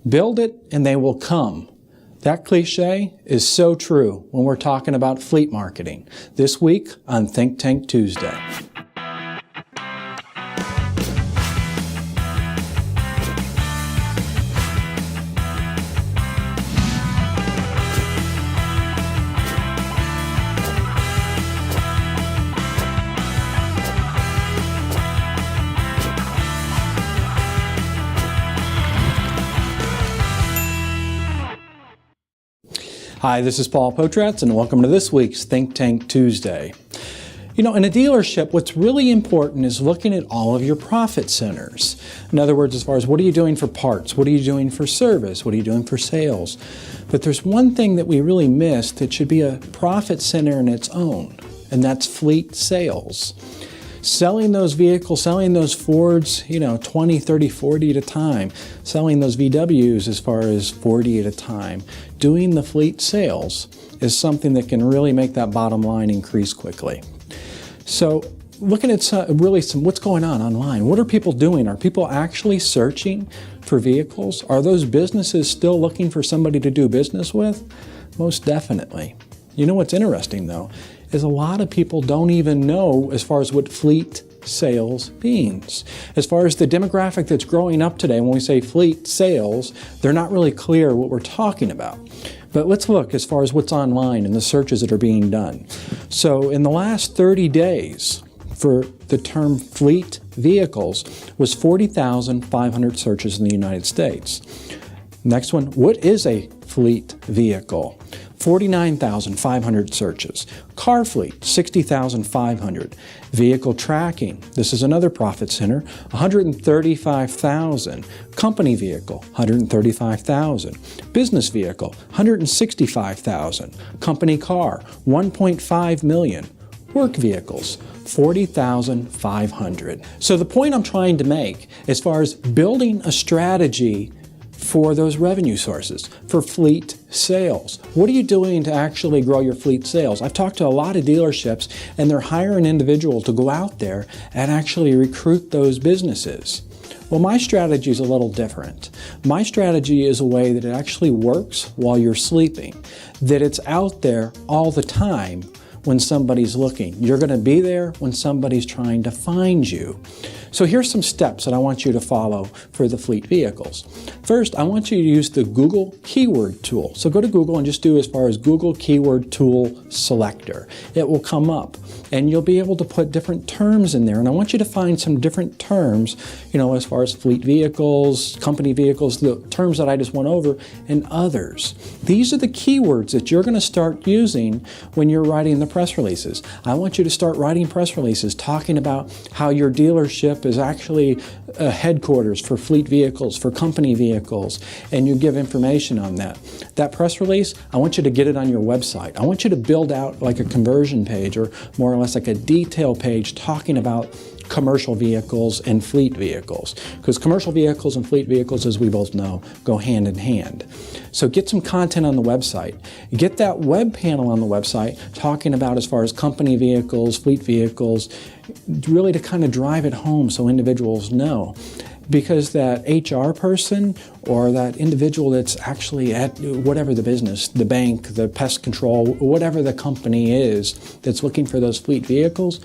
Build it and they will come. That cliche is so true when we're talking about fleet marketing. This week on Think Tank Tuesday. Hi, this is Paul Potratz, and welcome to this week's Think Tank Tuesday. You know, in a dealership, what's really important is looking at all of your profit centers. In other words, as far as what are you doing for parts? What are you doing for service? What are you doing for sales? But there's one thing that we really missed that should be a profit center in its own, and that's fleet sales. Selling those vehicles, selling those Fords, 20, 30, 40 at a time. Selling those VWs as far as 40 at a time. Doing the fleet sales is something that can really make that bottom line increase quickly. So looking at what's going on online. What are people doing? Are people actually searching for vehicles? Are those businesses still looking for somebody to do business with? Most definitely. You know what's interesting though, is a lot of people don't even know as far as what fleet sales means. As far as the demographic that's growing up today, when we say fleet sales, they're not really clear what we're talking about. But let's look as far as what's online and the searches that are being done. So in the last 30 days, for the term fleet vehicles was 40,500 searches in the United States. Next one, what is a fleet vehicle? 49,500 searches. Car fleet, 60,500. Vehicle tracking, this is another profit center, 135,000. Company vehicle, 135,000. Business vehicle, 165,000. Company car, 1.5 million. Work vehicles, 40,500. So the point I'm trying to make as far as building a strategy for those revenue sources, for fleet sales. What are you doing to actually grow your fleet sales? I've talked to a lot of dealerships and they're hiring an individual to go out there and actually recruit those businesses. Well, my strategy is a little different. My strategy is a way that it actually works while you're sleeping, that it's out there all the time when somebody's looking. You're going to be there when somebody's trying to find you. So here's some steps that I want you to follow for the fleet vehicles. First, I want you to use the Google Keyword Tool. So go to Google and just do as far as Google Keyword Tool Selector. It will come up and you'll be able to put different terms in there. And I want you to find some different terms, as far as fleet vehicles, company vehicles, the terms that I just went over, and others. These are the keywords that you're going to start using when you're writing the press releases. I want you to start writing press releases talking about how your dealership is actually a headquarters for fleet vehicles, for company vehicles, and you give information on that. That press release, I want you to get it on your website. I want you to build out like a conversion page or more or less like a detail page talking about commercial vehicles and fleet vehicles, because commercial vehicles and fleet vehicles, as we both know, go hand in hand. So get some content on the website. Get that web panel on the website talking about as far as company vehicles, fleet vehicles, really to kind of drive it home so individuals know. Because that HR person or that individual that's actually at whatever the business, the bank, the pest control, whatever the company is that's looking for those fleet vehicles,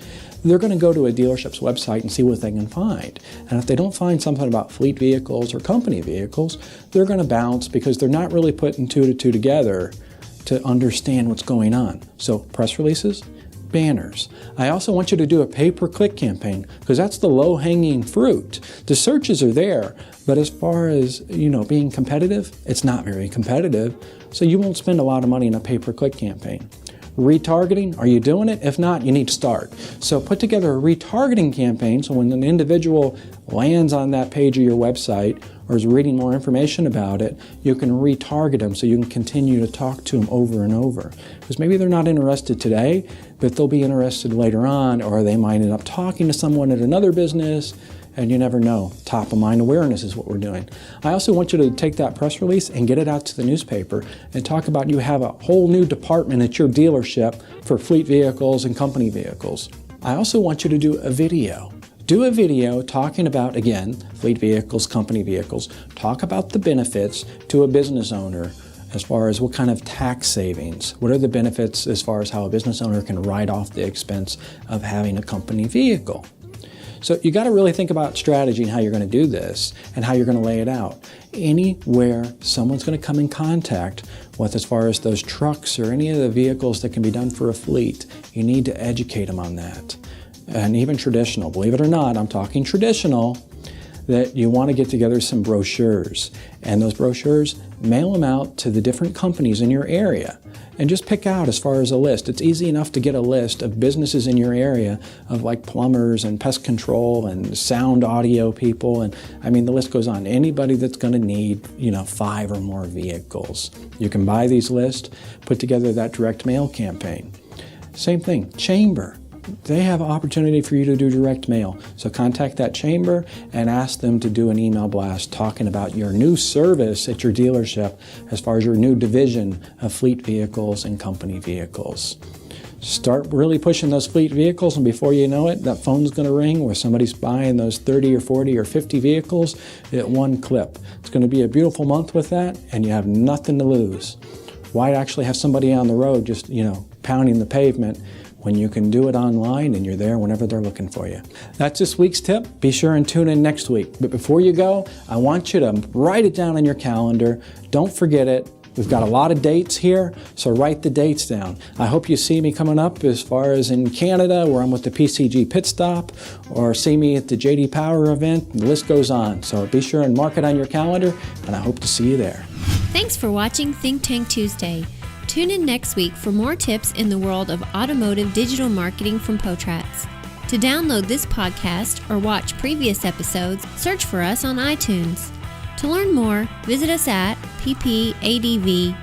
they're going to go to a dealership's website and see what they can find. And if they don't find something about fleet vehicles or company vehicles, they're going to bounce because they're not really putting two to two together to understand what's going on. So press releases, banners. I also want you to do a pay-per-click campaign because that's the low-hanging fruit. The searches are there, but as far as, being competitive, it's not very competitive, so you won't spend a lot of money in a pay-per-click campaign. Retargeting, are you doing it? If not, you need to start. So put together a retargeting campaign so when an individual lands on that page of your website or is reading more information about it, you can retarget them so you can continue to talk to them over and over. Because maybe they're not interested today, but they'll be interested later on, or they might end up talking to someone at another business, and you never know. Top of mind awareness is what we're doing. I also want you to take that press release and get it out to the newspaper and talk about you have a whole new department at your dealership for fleet vehicles and company vehicles. I also want you to do a video do a video talking about, again, fleet vehicles, company vehicles. Talk about the benefits to a business owner as far as what kind of tax savings, what are the benefits as far as how a business owner can write off the expense of having a company vehicle. So you got to really think about strategy and how you're going to do this and how you're going to lay it out. Anywhere someone's going to come in contact with as far as those trucks or any of the vehicles that can be done for a fleet, you need to educate them on that. And even traditional, believe it or not, I'm talking traditional, that you want to get together some brochures. And those brochures, mail them out to the different companies in your area. And just pick out as far as a list. It's easy enough to get a list of businesses in your area of like plumbers and pest control and sound audio people. And I mean, the list goes on. Anybody that's going to need, 5 or more vehicles. You can buy these lists, put together that direct mail campaign. Same thing, chamber. They have an opportunity for you to do direct mail. So contact that chamber and ask them to do an email blast talking about your new service at your dealership as far as your new division of fleet vehicles and company vehicles. Start really pushing those fleet vehicles, and before you know it, that phone's going to ring where somebody's buying those 30 or 40 or 50 vehicles at one clip. It's going to be a beautiful month with that, and you have nothing to lose. Why actually have somebody on the road just, pounding the pavement when you can do it online and you're there whenever they're looking for you? That's this week's tip. Be sure and tune in next week. But before you go, I want you to write it down on your calendar. Don't forget it. We've got a lot of dates here, so write the dates down. I hope you see me coming up as far as in Canada, where I'm with the PCG Pit Stop, or see me at the JD Power event. The list goes on. So be sure and mark it on your calendar, and I hope to see you there. Thanks for watching Think Tank Tuesday. Tune in next week for more tips in the world of automotive digital marketing from Potrats. To download this podcast or watch previous episodes, search for us on iTunes. To learn more, visit us at ppadv.com.